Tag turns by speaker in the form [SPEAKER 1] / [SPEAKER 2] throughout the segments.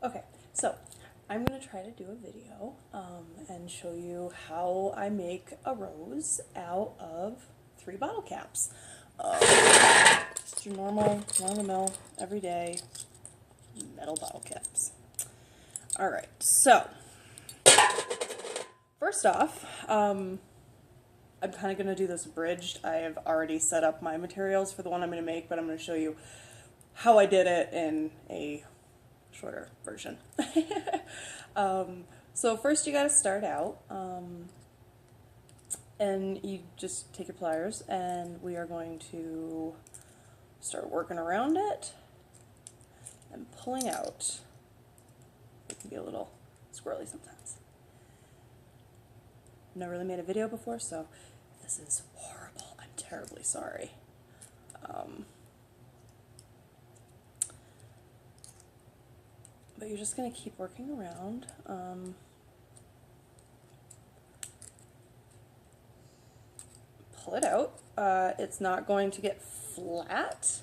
[SPEAKER 1] Okay, so I'm going to try to do a video and show you how I make a rose out of 3 bottle caps. Just your normal, run-of-the-mill, everyday metal bottle caps. Alright, so first off, I'm kind of going to do this abridged. I have already set up my materials for the one I'm going to make, but I'm going to show you how I did it in a shorter version. So first you got to start out, and you just take your pliers, and we are going to start working around it and pulling out. It can be a little squirrely sometimes. I've never really made a video before, so this is horrible. I'm terribly sorry. But you're just going to keep working around. Pull it out. It's not going to get flat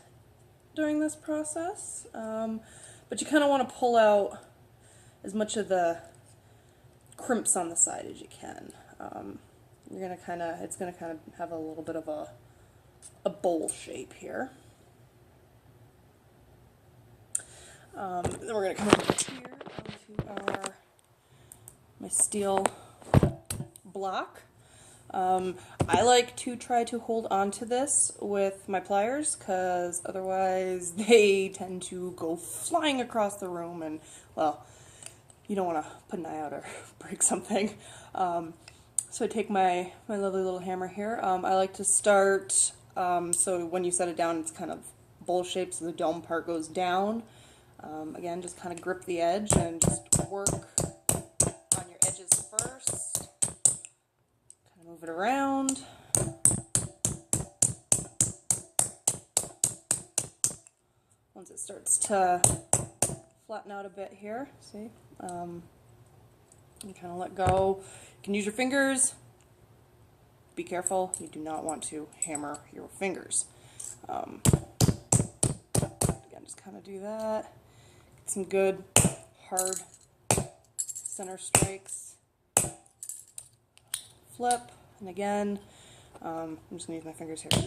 [SPEAKER 1] during this process, but you kind of want to pull out as much of the crimps on the side as you can. You're going to kind of, it's going to kind of have a little bit of a bowl shape here. Then we're going to come over here onto my steel block. I like to try to hold on to this with my pliers, because otherwise they tend to go flying across the room, and, well, you don't want to put an eye out or break something. So I take my lovely little hammer here. I like to start, so when you set it down, it's kind of bowl shaped, so the dome part goes down. Again, just kind of grip the edge and just work on your edges first. Kind of move it around. Once it starts to flatten out a bit here, see? You kind of let go. You can use your fingers. Be careful, you do not want to hammer your fingers. Again, just kind of do that. Get some good, hard center strikes. Flip, and again, I'm just going to use my fingers here. A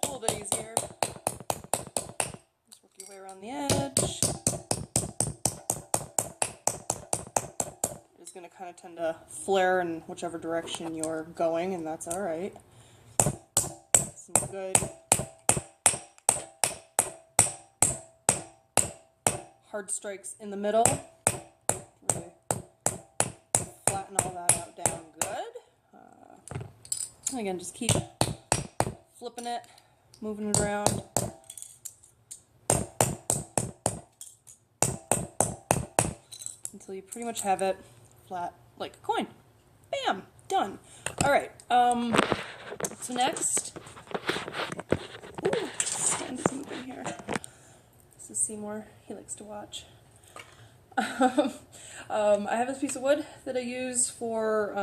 [SPEAKER 1] little bit easier. Just work your way around the edge. It's going to kind of tend to flare in whichever direction you're going, and that's alright. Some good hard strikes in the middle. Really flatten all that out down good. And again, just keep flipping it, moving it around. Until you pretty much have it flat like a coin. Bam! Done. Alright, so next, ooh, stand is moving here. This is Seymour, he likes to watch. I have this piece of wood that I use for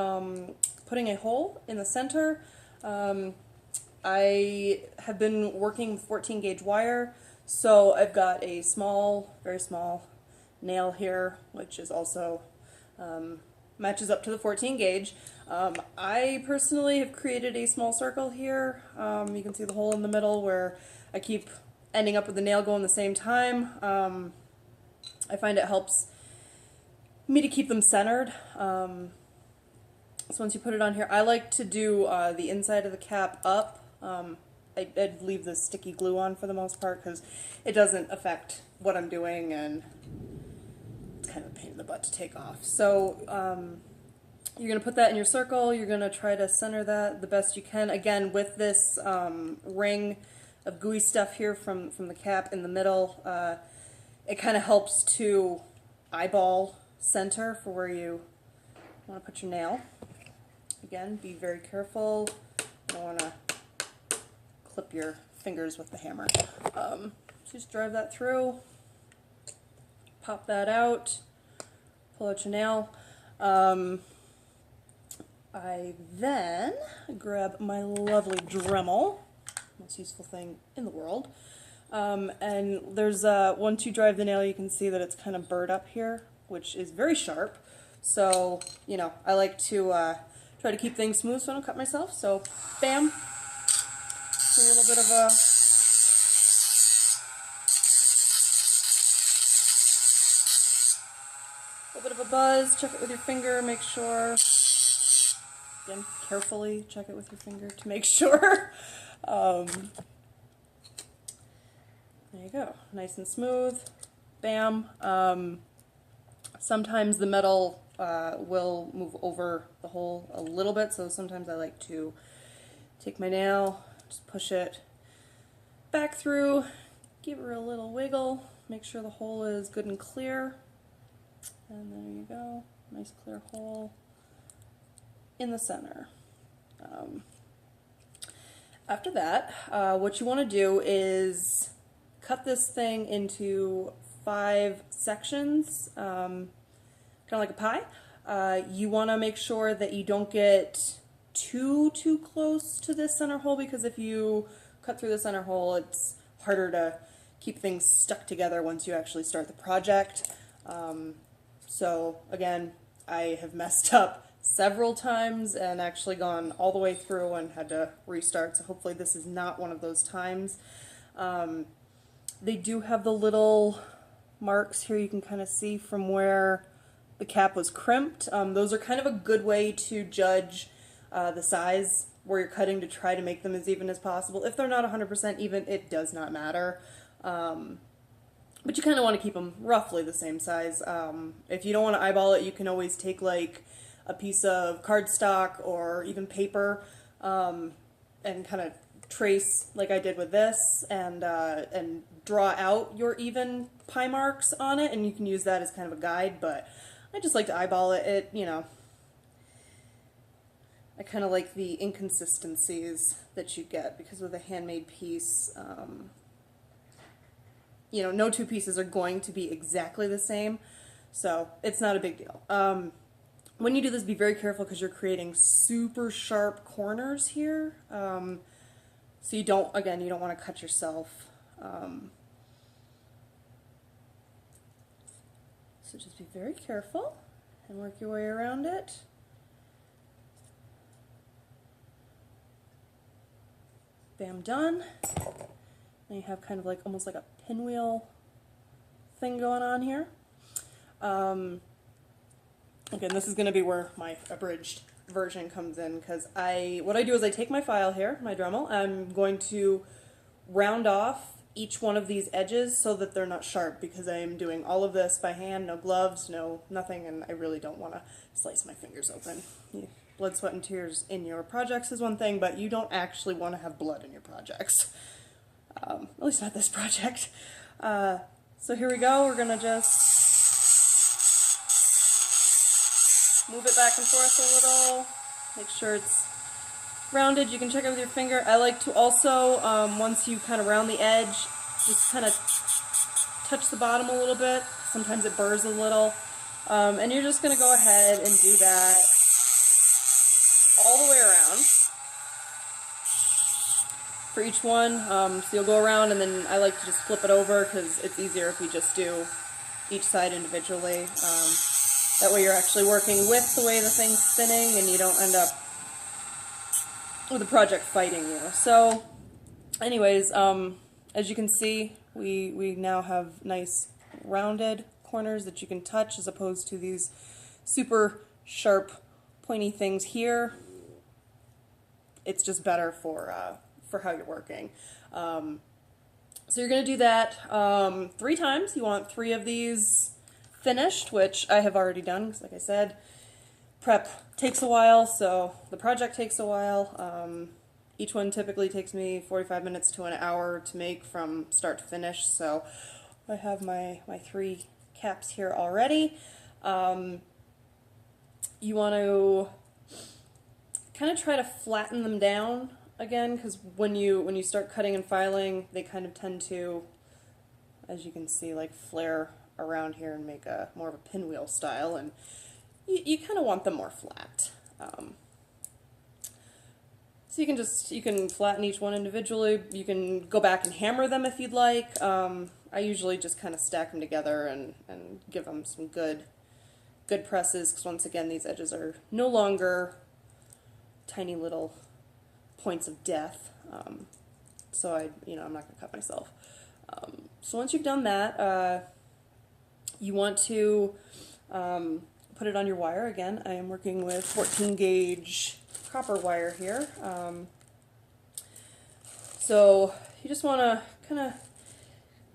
[SPEAKER 1] putting a hole in the center. I have been working with 14 gauge wire, so I've got a small, very small nail here, which is also matches up to the 14 gauge. I personally have created a small circle here. You can see the hole in the middle where I keep ending up with the nail going the same time. I find it helps me to keep them centered. So once you put it on here, I like to do the inside of the cap up. I'd leave the sticky glue on for the most part, because it doesn't affect what I'm doing, and it's kind of a pain in the butt to take off. So you're going to put that in your circle. You're going to try to center that the best you can. Again, with this ring of gooey stuff here from the cap in the middle, it kind of helps to eyeball center for where you want to put your nail. Again, be very careful. You don't want to clip your fingers with the hammer. Just drive that through, pop that out, pull out your nail. I then grab my lovely Dremel, most useful thing in the world. And there's, once you drive the nail, you can see that it's kind of burred up here, which is very sharp. So, you know, I like to try to keep things smooth so I don't cut myself. So, bam, a little bit of a buzz. Check it with your finger, make sure. Again, carefully check it with your finger to make sure. There you go, nice and smooth. Bam. Sometimes the metal will move over the hole a little bit, so sometimes I like to take my nail, just push it back through, give her a little wiggle, make sure the hole is good and clear. And there you go, nice clear hole in the center. After that, what you want to do is cut this thing into 5 sections, kind of like a pie. You want to make sure that you don't get too close to this center hole, because if you cut through the center hole, it's harder to keep things stuck together once you actually start the project. So again, I have messed up several times and actually gone all the way through and had to restart, so hopefully this is not one of those times. They do have the little marks here you can kind of see from where the cap was crimped. Those are kind of a good way to judge the size where you're cutting, to try to make them as even as possible. If they're not 100% even, it does not matter. But you kind of want to keep them roughly the same size. If you don't want to eyeball it, you can always take like a piece of cardstock or even paper and kind of trace like I did with this, and draw out your even pie marks on it, and you can use that as kind of a guide, but I just like to eyeball it. You know, I kind of like the inconsistencies that you get, because with a handmade piece, you know, no two pieces are going to be exactly the same, so it's not a big deal. When you do this, be very careful, because you're creating super sharp corners here. So you don't, again, you don't want to cut yourself. So just be very careful and work your way around it. Bam, done. Now you have kind of like almost like a pinwheel thing going on here. Again, this is going to be where my abridged version comes in, because what I do is I take my file here, my Dremel, I'm going to round off each one of these edges so that they're not sharp, because I am doing all of this by hand, no gloves, no nothing, and I really don't want to slice my fingers open. Blood, sweat, and tears in your projects is one thing, but you don't actually want to have blood in your projects. At least not this project. So here we go, we're going to just move it back and forth a little, make sure it's rounded. You can check it with your finger. I like to also, once you kind of round the edge, just kind of touch the bottom a little bit. Sometimes it burrs a little. And you're just going to go ahead and do that all the way around for each one. So you'll go around, and then I like to just flip it over, because it's easier if you just do each side individually. That way you're actually working with the way the thing's spinning, and you don't end up with the project fighting you. So anyways, as you can see, we now have nice rounded corners that you can touch, as opposed to these super sharp pointy things here. It's just better for how you're working. So you're going to do that 3 times. You want 3 of these finished, which I have already done, because like I said, prep takes a while, so the project takes a while. Each one typically takes me 45 minutes to an hour to make from start to finish, so I have my 3 caps here already. You want to kind of try to flatten them down again, because when you start cutting and filing, they kind of tend to, as you can see, like flare around here and make a more of a pinwheel style, and you kind of want them more flat. So So you can flatten each one individually. You can go back and hammer them if you'd like. I usually just kind of stack them together and give them some good presses, because once again, these edges are no longer tiny little points of death. So I'm not going to cut myself. So once you've done that, you want to put it on your wire. Again, I am working with 14 gauge copper wire here. So you just want to kind of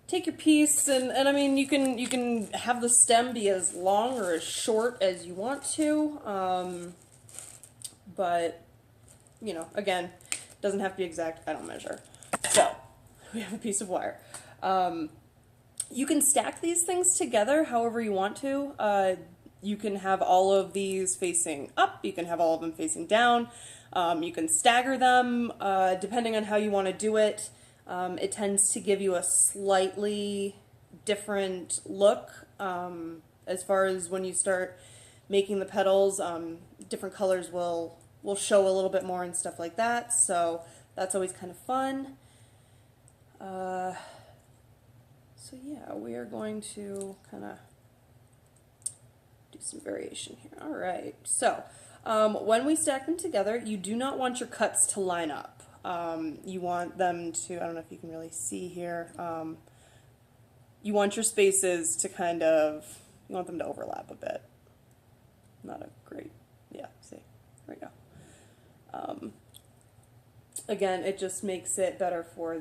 [SPEAKER 1] take your piece, and I mean, you can have the stem be as long or as short as you want to, but again, doesn't have to be exact. I don't measure. So we have a piece of wire. You can stack these things together however you want to. You can have all of these facing up. You can have all of them facing down. You can stagger them depending on how you want to do it. It tends to give you a slightly different look as far as when you start making the petals. Different colors will show a little bit more and stuff like that, so that's always kind of fun. So yeah, we are going to kind of do some variation here. All right, so when we stack them together, you do not want your cuts to line up. You want them to, I don't know if you can really see here, you want your spaces to you want them to overlap a bit. Not a great, yeah, see, there we go. Again, it just makes it better for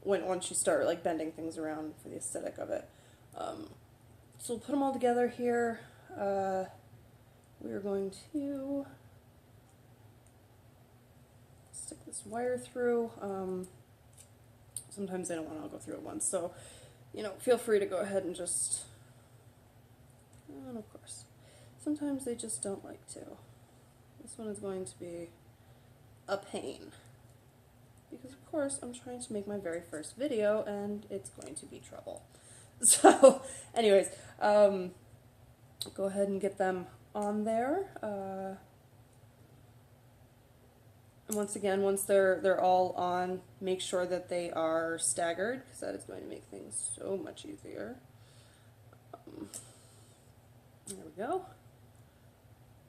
[SPEAKER 1] once you start like bending things around for the aesthetic of it. So we'll put them all together here. We're going to stick this wire through. Sometimes they don't want to all go through at once, so feel free to go ahead and just, and of course, sometimes they just don't like to. This one is going to be a pain, because of course I'm trying to make my very first video and it's going to be trouble. So anyways, go ahead and get them on there. And once again, once they're all on, make sure that they are staggered, because that is going to make things so much easier. There we go.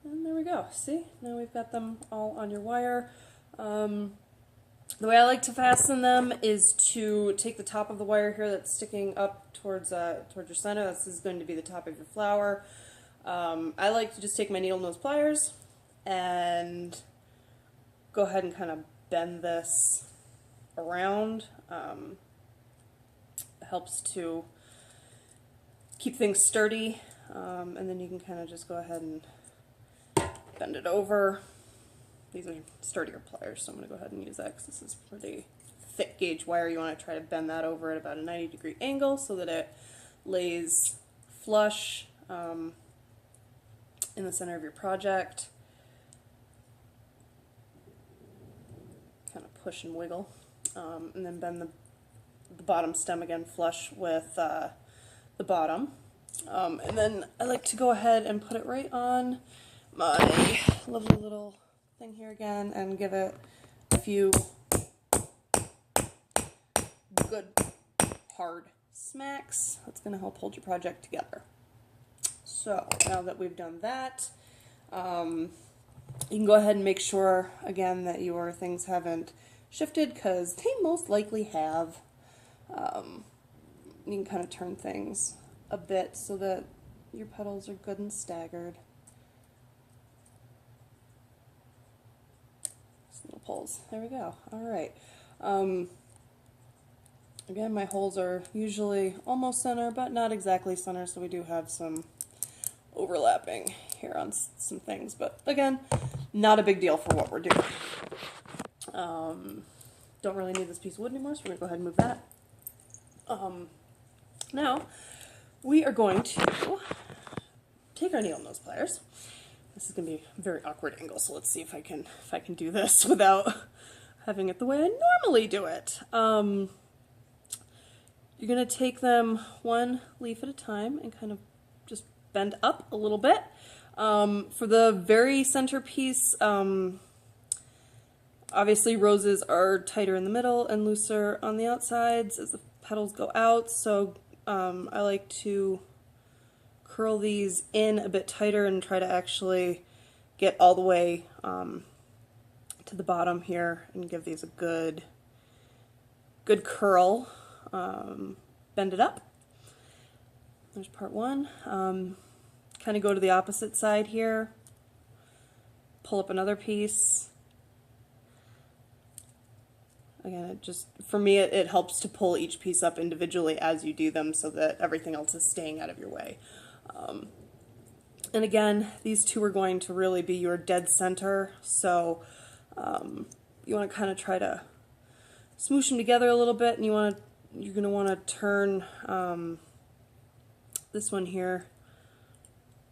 [SPEAKER 1] And there we go. See? Now we've got them all on your wire. The way I like to fasten them is to take the top of the wire here that's sticking up towards your center. This is going to be the top of your flower. I like to just take my needle nose pliers and go ahead and kind of bend this around. It helps to keep things sturdy, and then you can kind of just go ahead and bend it over. These are sturdier pliers, so I'm going to go ahead and use that because this is pretty thick gauge wire. You want to try to bend that over at about a 90-degree angle so that it lays flush in the center of your project. Kind of push and wiggle, and then bend the bottom stem again flush with the bottom. And then I like to go ahead and put it right on my lovely little thing here again and give it a few good hard smacks. That's going to help hold your project together. So now that we've done that, you can go ahead and make sure again that your things haven't shifted, because they most likely have. You can kind of turn things a bit so that your petals are good and staggered. Just little pulls. There we go. All right. Again, my holes are usually almost center, but not exactly center, so we do have some overlapping here on some things. But again, not a big deal for what we're doing. Don't really need this piece of wood anymore, so we're going to go ahead and move that. Now, we are going to take our needle nose pliers. This is going to be a very awkward angle, so let's see if I can do this without having it the way I normally do it. You're going to take them one leaf at a time and kind of just bend up a little bit. For the very center piece, Obviously roses are tighter in the middle and looser on the outsides as the petals go out, so I like to curl these in a bit tighter and try to actually get all the way to the bottom here and give these a good curl. Bend it up. There's part one. Kind of go to the opposite side here. Pull up another piece. Again, it just, for me, it helps to pull each piece up individually as you do them so that everything else is staying out of your way. And again, these two are going to really be your dead center, so you want to kind of try to smoosh them together a little bit, and you're going to want to turn this one here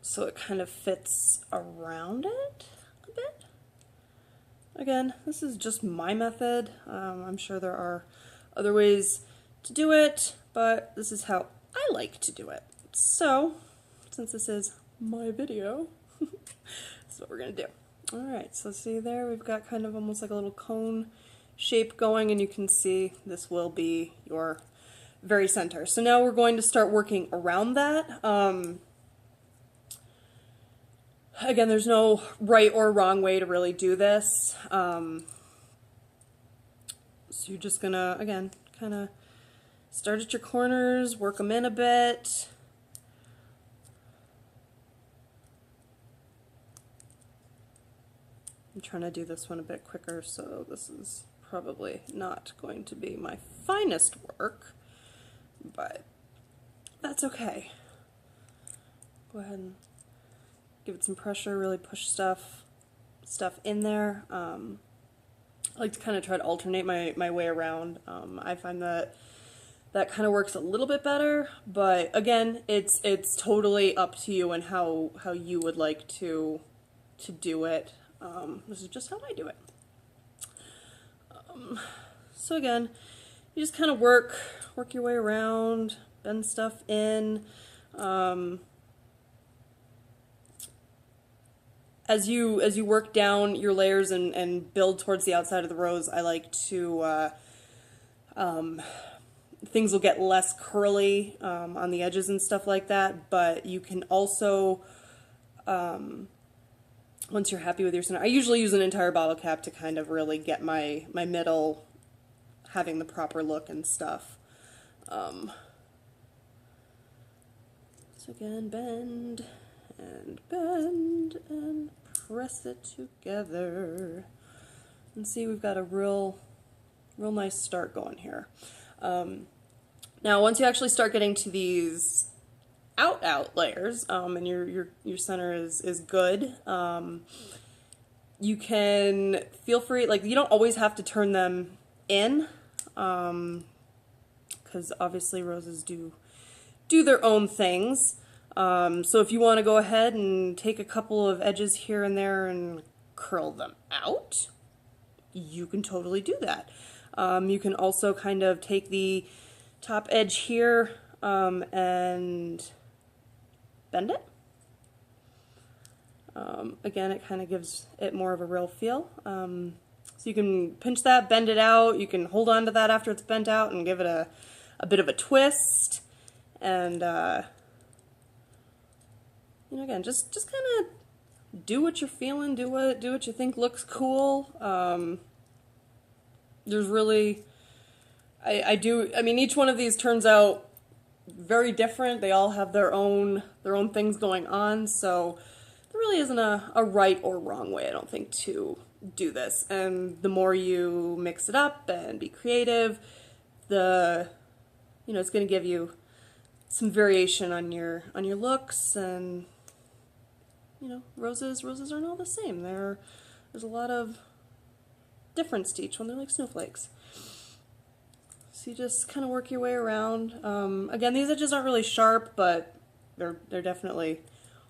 [SPEAKER 1] so it kind of fits around it a bit. Again, this is just my method. I'm sure there are other ways to do it, but this is how I like to do it. So, since this is my video, that's what we're going to do. Alright, so see there, we've got kind of almost like a little cone shape going, and you can see this will be your very center. So now we're going to start working around that. Again, there's no right or wrong way to really do this. So you're just gonna, again, kind of start at your corners, work them in a bit. I'm trying to do this one a bit quicker, so this is probably not going to be my finest work, but that's okay. Go ahead and give it some pressure, really push stuff in there. I like to kind of try to alternate my way around. I find that kind of works a little bit better, but again, it's totally up to you and how you would like to do it. This is just how I do it. So again, you just kind of work your way around, bend stuff in. As you work down your layers and build towards the outside of the rose, I like to, things will get less curly on the edges and stuff like that, but you can also, once you're happy with your center, I usually use an entire bottle cap to kind of really get my middle having the proper look and stuff. So again, bend and bend and press it together. And see, we've got a real nice start going here. Now, once you actually start getting to these out layers, and your center is good, you can feel free, like, you don't always have to turn them in, because obviously roses do their own things. So if you want to go ahead and take a couple of edges here and there and curl them out, you can totally do that. You can also kind of take the top edge here and bend it. Again, it kind of gives it more of a real feel. So you can pinch that, bend it out, you can hold on to that after it's bent out and give it a bit of a twist. And you know, again, just kind of do what you're feeling, do what you think looks cool. There's really, I mean, each one of these turns out very different. They all have their own things going on, so there really isn't a right or wrong way, I don't think, to do this. And the more you mix it up and be creative, it's going to give you some variation on your looks. And roses aren't all the same. There's a lot of difference to each one. They're like snowflakes. So you just kind of work your way around. Again, these edges aren't really sharp, but they're definitely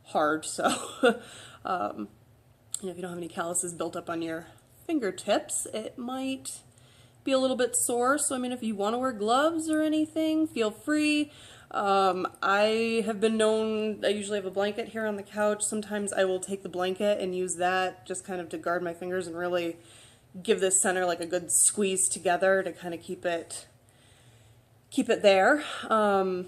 [SPEAKER 1] hard. So if you don't have any calluses built up on your fingertips, it might be a little bit sore. So I mean, if you want to wear gloves or anything, feel free. I have been known, I usually have a blanket here on the couch. Sometimes I will take the blanket and use that just kind of to guard my fingers and really give this center like a good squeeze together to kind of keep it there. But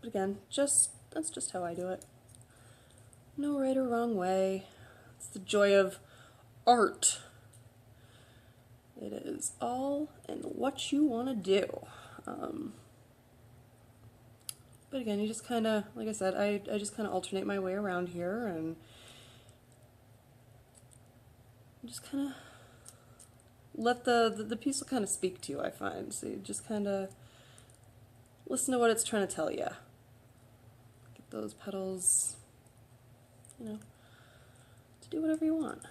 [SPEAKER 1] again, that's just how I do it. No right or wrong way. It's the joy of art. It is all in what you want to do. But again, you just kind of, like I said, I just kind of alternate my way around here, and just kind of let the piece will kind of speak to you, I find. So you just kind of listen to what it's trying to tell you. Get those petals, you know, to do whatever you want.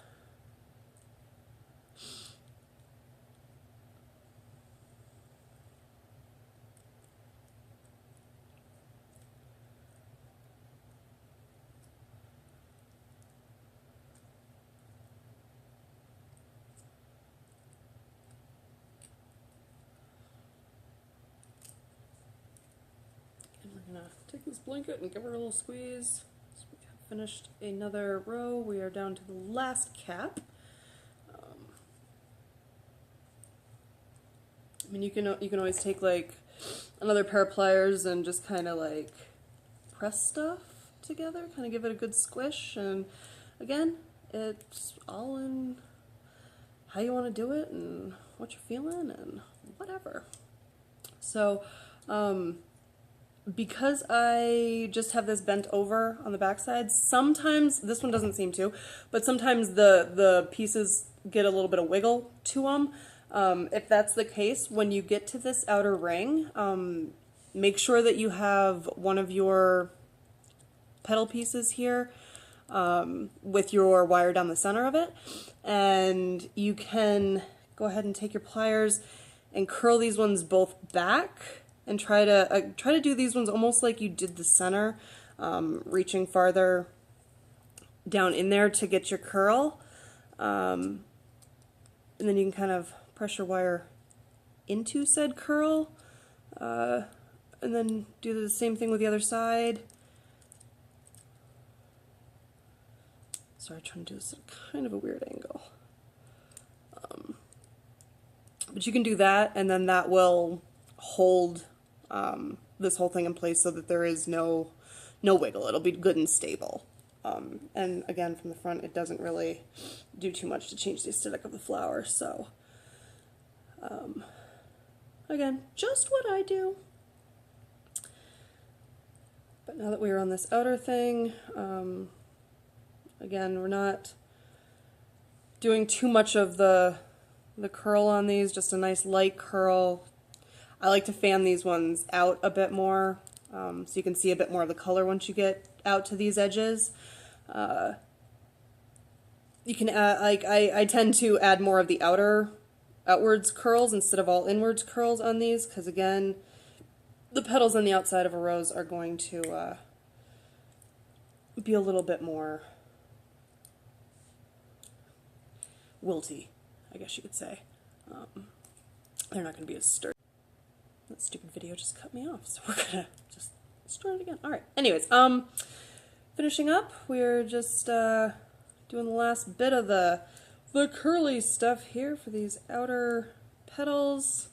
[SPEAKER 1] Take this blanket and give her a little squeeze. So we have finished another row. We are down to the last cap. I mean, you can always take like another pair of pliers and just kind of like press stuff together, kind of give it a good squish. And again, it's all in how you want to do it and what you're feeling and whatever. So, because I just have this bent over on the backside, sometimes, this one doesn't seem to, but sometimes the pieces get a little bit of wiggle to them. If that's the case, when you get to this outer ring, make sure that you have one of your petal pieces here with your wire down the center of it, and you can go ahead and take your pliers and curl these ones both back. And try to do these ones almost like you did the center, reaching farther down in there to get your curl. And then you can kind of press your wire into said curl. And then do the same thing with the other side. Sorry, I'm trying to do this at kind of a weird angle. But you can do that, and then that will hold this whole thing in place so that there is no wiggle. It'll be good and stable. And again, from the front, it doesn't really do too much to change the aesthetic of the flower. So again, just what I do. But now that we are on this outer thing, again, we're not doing too much of the curl on these, just a nice light curl. I like to fan these ones out a bit more, so you can see a bit more of the color once you get out to these edges. You can add, like I tend to add more of the outwards curls instead of all inwards curls on these, because again, the petals on the outside of a rose are going to be a little bit more wilty, I guess you could say. They're not going to be as sturdy. That stupid video just cut me off, so we're gonna just start it again. Alright, anyways, finishing up, we're just doing the last bit of the curly stuff here for these outer petals.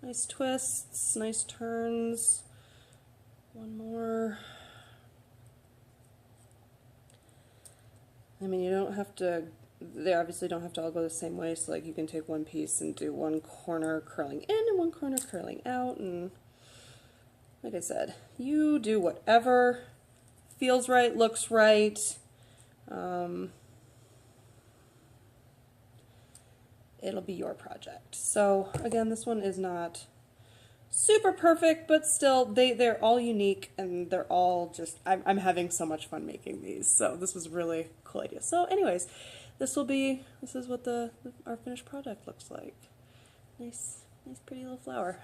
[SPEAKER 1] Nice twists, nice turns. One more. I mean, you don't have to, they obviously don't have to all go the same way, so like you can take one piece and do one corner curling in and one corner curling out, and like I said, you do whatever feels right, looks right. It'll be your project. So again, this one is not super perfect, but still they're all unique, and they're all just, I'm having so much fun making these, so this was a really cool idea. So anyways, this is what our finished product looks like. Nice pretty little flower.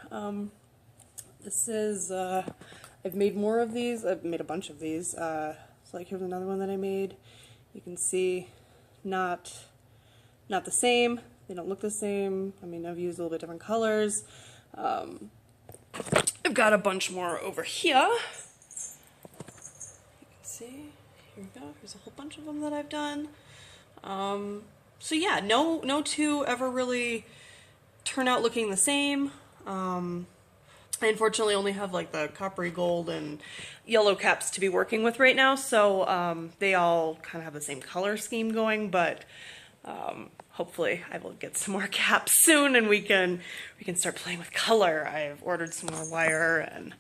[SPEAKER 1] This is, I've made more of these. I've made a bunch of these. So like here's another one that I made. You can see not the same. They don't look the same. I mean, I've used a little bit different colors. I've got a bunch more over here. You can see, here we go. Here's a whole bunch of them that I've done. So yeah, no two ever really turn out looking the same. I unfortunately only have like the coppery gold and yellow caps to be working with right now, so they all kind of have the same color scheme going, but hopefully I will get some more caps soon and we can start playing with color. I've ordered some more wire and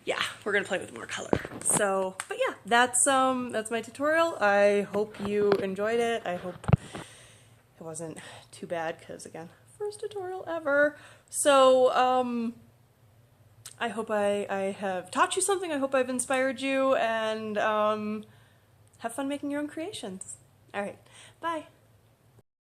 [SPEAKER 1] yeah, we're gonna play with more color. So, but yeah, that's my tutorial. I hope you enjoyed it. I hope it wasn't too bad because again, first tutorial ever. So, I hope I have taught you something. I hope I've inspired you and have fun making your own creations. All right, bye.